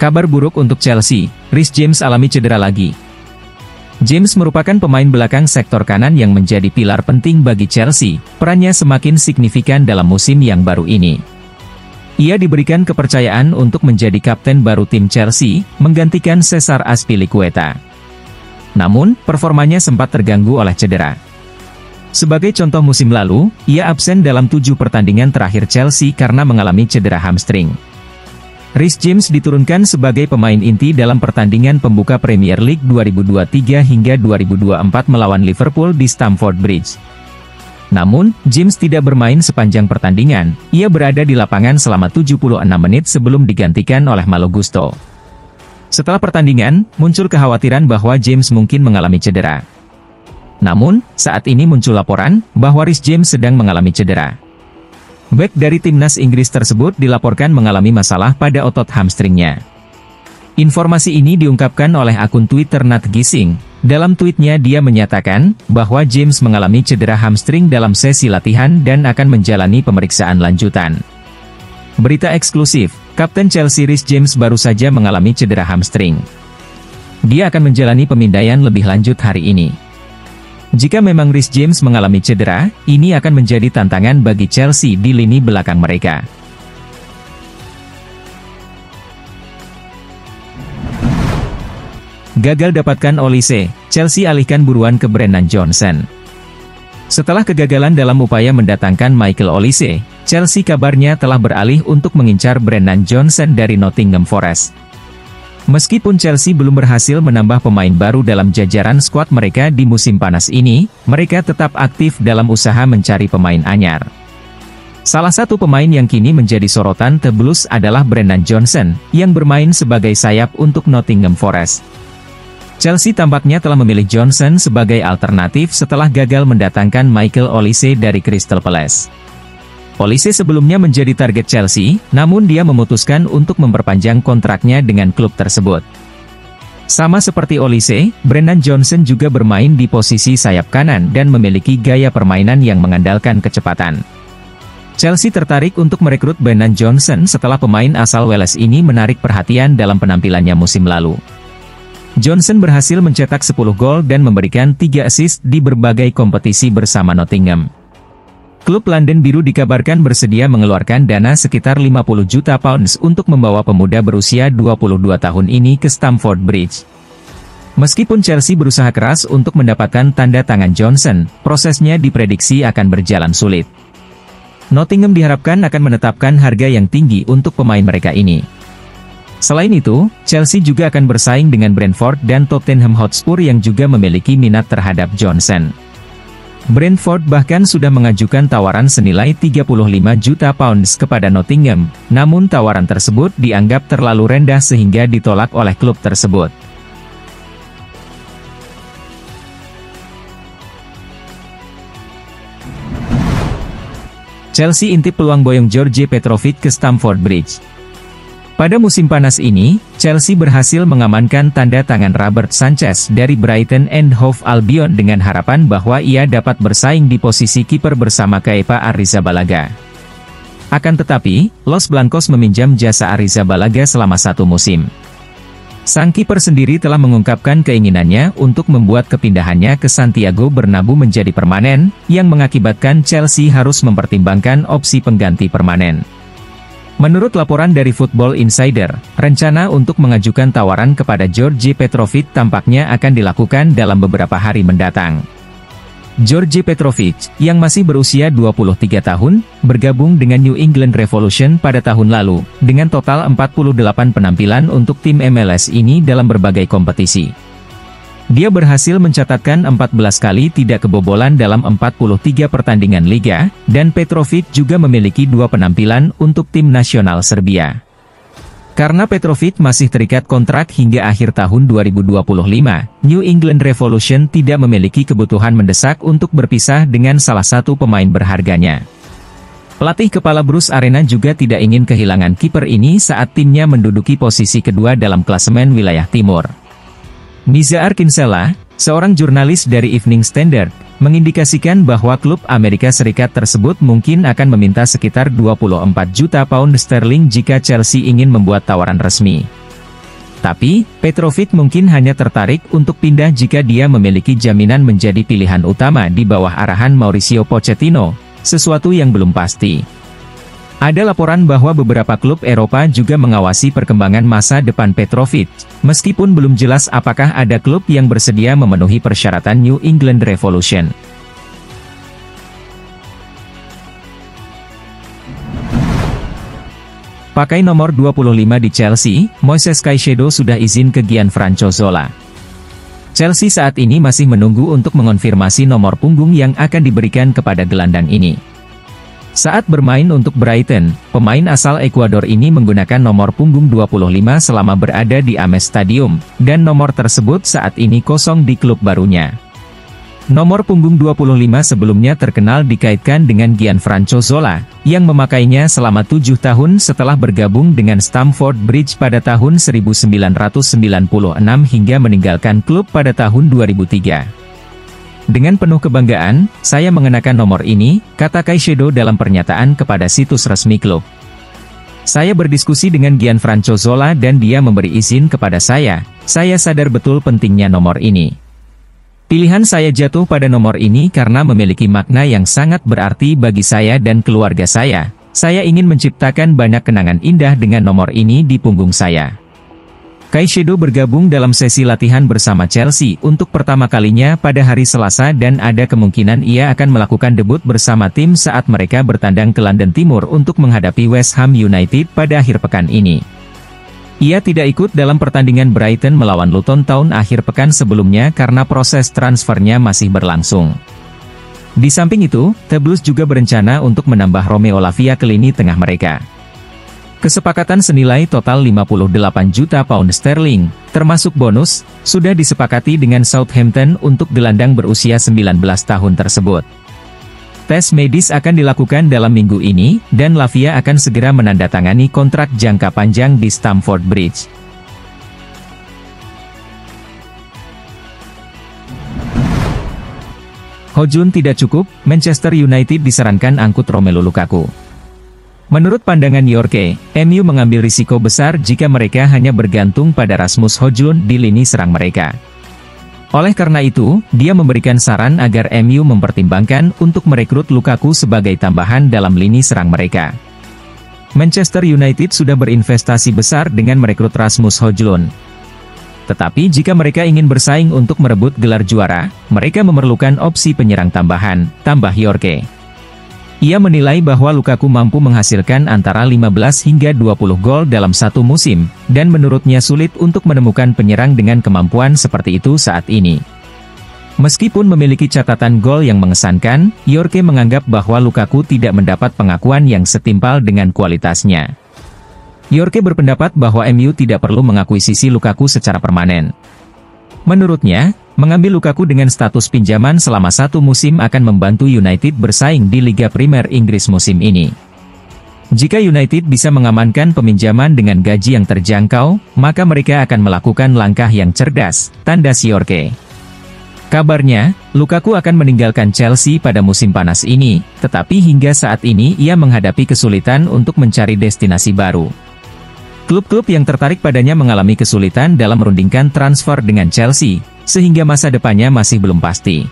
Kabar buruk untuk Chelsea, Reece James alami cedera lagi. James merupakan pemain belakang sektor kanan yang menjadi pilar penting bagi Chelsea, perannya semakin signifikan dalam musim yang baru ini. Ia diberikan kepercayaan untuk menjadi kapten baru tim Chelsea, menggantikan Cesar Azpilicueta. Namun, performanya sempat terganggu oleh cedera. Sebagai contoh musim lalu, ia absen dalam 7 pertandingan terakhir Chelsea karena mengalami cedera hamstring. Reece James diturunkan sebagai pemain inti dalam pertandingan pembuka Premier League 2023 hingga 2024 melawan Liverpool di Stamford Bridge. Namun, James tidak bermain sepanjang pertandingan, ia berada di lapangan selama 76 menit sebelum digantikan oleh Malo Gusto. Setelah pertandingan, muncul kekhawatiran bahwa James mungkin mengalami cedera. Namun, saat ini muncul laporan bahwa Reece James sedang mengalami cedera. Bek dari timnas Inggris tersebut dilaporkan mengalami masalah pada otot hamstringnya. Informasi ini diungkapkan oleh akun Twitter Nat Gising. Dalam tweetnya dia menyatakan bahwa James mengalami cedera hamstring dalam sesi latihan dan akan menjalani pemeriksaan lanjutan. Berita eksklusif, Kapten Chelsea Reece James baru saja mengalami cedera hamstring. Dia akan menjalani pemindaian lebih lanjut hari ini. Jika memang Reece James mengalami cedera, ini akan menjadi tantangan bagi Chelsea di lini belakang mereka. Gagal dapatkan Olise, Chelsea alihkan buruan ke Brennan Johnson. Setelah kegagalan dalam upaya mendatangkan Michael Olise, Chelsea kabarnya telah beralih untuk mengincar Brennan Johnson dari Nottingham Forest. Meskipun Chelsea belum berhasil menambah pemain baru dalam jajaran skuad mereka di musim panas ini, mereka tetap aktif dalam usaha mencari pemain anyar. Salah satu pemain yang kini menjadi sorotan The Blues adalah Brennan Johnson, yang bermain sebagai sayap untuk Nottingham Forest. Chelsea tampaknya telah memilih Johnson sebagai alternatif setelah gagal mendatangkan Michael Olise dari Crystal Palace. Olise sebelumnya menjadi target Chelsea, namun dia memutuskan untuk memperpanjang kontraknya dengan klub tersebut. Sama seperti Olise, Brennan Johnson juga bermain di posisi sayap kanan dan memiliki gaya permainan yang mengandalkan kecepatan. Chelsea tertarik untuk merekrut Brennan Johnson setelah pemain asal Wales ini menarik perhatian dalam penampilannya musim lalu. Johnson berhasil mencetak 10 gol dan memberikan 3 assist di berbagai kompetisi bersama Nottingham. Klub London Biru dikabarkan bersedia mengeluarkan dana sekitar 50 juta pounds untuk membawa pemuda berusia 22 tahun ini ke Stamford Bridge. Meskipun Chelsea berusaha keras untuk mendapatkan tanda tangan Johnson, prosesnya diprediksi akan berjalan sulit. Nottingham diharapkan akan menetapkan harga yang tinggi untuk pemain mereka ini. Selain itu, Chelsea juga akan bersaing dengan Brentford dan Tottenham Hotspur yang juga memiliki minat terhadap Johnson. Brentford bahkan sudah mengajukan tawaran senilai 35 juta pounds kepada Nottingham, namun tawaran tersebut dianggap terlalu rendah sehingga ditolak oleh klub tersebut. Chelsea intip peluang boyong George Petrovic ke Stamford Bridge. Pada musim panas ini, Chelsea berhasil mengamankan tanda tangan Robert Sanchez dari Brighton and Hove Albion dengan harapan bahwa ia dapat bersaing di posisi kiper bersama Kepa Arrizabalaga. Akan tetapi, Los Blancos meminjam jasa Arrizabalaga selama 1 musim. Sang kiper sendiri telah mengungkapkan keinginannya untuk membuat kepindahannya ke Santiago Bernabeu menjadi permanen, yang mengakibatkan Chelsea harus mempertimbangkan opsi pengganti permanen. Menurut laporan dari Football Insider, rencana untuk mengajukan tawaran kepada George Petrovic tampaknya akan dilakukan dalam beberapa hari mendatang. George Petrovic, yang masih berusia 23 tahun, bergabung dengan New England Revolution pada tahun lalu, dengan total 48 penampilan untuk tim MLS ini dalam berbagai kompetisi. Dia berhasil mencatatkan 14 kali tidak kebobolan dalam 43 pertandingan liga, dan Petrovic juga memiliki 2 penampilan untuk tim nasional Serbia. Karena Petrovic masih terikat kontrak hingga akhir tahun 2025, New England Revolution tidak memiliki kebutuhan mendesak untuk berpisah dengan salah satu pemain berharganya. Pelatih kepala Bruce Arena juga tidak ingin kehilangan kiper ini saat timnya menduduki posisi kedua dalam klasemen wilayah timur. Nizar Kinsella, seorang jurnalis dari Evening Standard, mengindikasikan bahwa klub Amerika Serikat tersebut mungkin akan meminta sekitar 24 juta pound sterling jika Chelsea ingin membuat tawaran resmi. Tapi, Petrovic mungkin hanya tertarik untuk pindah jika dia memiliki jaminan menjadi pilihan utama di bawah arahan Mauricio Pochettino, sesuatu yang belum pasti. Ada laporan bahwa beberapa klub Eropa juga mengawasi perkembangan masa depan Petrovic, meskipun belum jelas apakah ada klub yang bersedia memenuhi persyaratan New England Revolution. Pakai nomor 25 di Chelsea, Moises Caicedo sudah izin ke Gianfranco Zola. Chelsea saat ini masih menunggu untuk mengonfirmasi nomor punggung yang akan diberikan kepada gelandang ini. Saat bermain untuk Brighton, pemain asal Ekuador ini menggunakan nomor punggung 25 selama berada di Ames Stadium, dan nomor tersebut saat ini kosong di klub barunya. Nomor punggung 25 sebelumnya terkenal dikaitkan dengan Gianfranco Zola, yang memakainya selama 7 tahun setelah bergabung dengan Stamford Bridge pada tahun 1996 hingga meninggalkan klub pada tahun 2003. Dengan penuh kebanggaan, saya mengenakan nomor ini, kata Caicedo dalam pernyataan kepada situs resmi klub. Saya berdiskusi dengan Gianfranco Zola dan dia memberi izin kepada saya sadar betul pentingnya nomor ini. Pilihan saya jatuh pada nomor ini karena memiliki makna yang sangat berarti bagi saya dan keluarga saya. Saya ingin menciptakan banyak kenangan indah dengan nomor ini di punggung saya. Caicedo bergabung dalam sesi latihan bersama Chelsea untuk pertama kalinya pada hari Selasa dan ada kemungkinan ia akan melakukan debut bersama tim saat mereka bertandang ke London Timur untuk menghadapi West Ham United pada akhir pekan ini. Ia tidak ikut dalam pertandingan Brighton melawan Luton tahun akhir pekan sebelumnya karena proses transfernya masih berlangsung. Di samping itu, The Blues juga berencana untuk menambah Romeo Lavia ke lini tengah mereka. Kesepakatan senilai total 58 juta pound sterling, termasuk bonus, sudah disepakati dengan Southampton untuk gelandang berusia 19 tahun tersebut. Tes medis akan dilakukan dalam minggu ini, dan Lavia akan segera menandatangani kontrak jangka panjang di Stamford Bridge. Hojlund tidak cukup, Manchester United disarankan angkut Romelu Lukaku. Menurut pandangan Yorke, MU mengambil risiko besar jika mereka hanya bergantung pada Rasmus Hojlund di lini serang mereka. Oleh karena itu, dia memberikan saran agar MU mempertimbangkan untuk merekrut Lukaku sebagai tambahan dalam lini serang mereka. Manchester United sudah berinvestasi besar dengan merekrut Rasmus Hojlund. Tetapi jika mereka ingin bersaing untuk merebut gelar juara, mereka memerlukan opsi penyerang tambahan, tambah Yorke. Ia menilai bahwa Lukaku mampu menghasilkan antara 15 hingga 20 gol dalam satu musim, dan menurutnya sulit untuk menemukan penyerang dengan kemampuan seperti itu saat ini. Meskipun memiliki catatan gol yang mengesankan, Yorke menganggap bahwa Lukaku tidak mendapat pengakuan yang setimpal dengan kualitasnya. Yorke berpendapat bahwa MU tidak perlu mengakuisisi Lukaku secara permanen. Menurutnya, mengambil Lukaku dengan status pinjaman selama satu musim akan membantu United bersaing di Liga Primer Inggris musim ini. Jika United bisa mengamankan peminjaman dengan gaji yang terjangkau, maka mereka akan melakukan langkah yang cerdas, tanda Yorke. Kabarnya, Lukaku akan meninggalkan Chelsea pada musim panas ini, tetapi hingga saat ini ia menghadapi kesulitan untuk mencari destinasi baru. Klub-klub yang tertarik padanya mengalami kesulitan dalam merundingkan transfer dengan Chelsea, sehingga masa depannya masih belum pasti.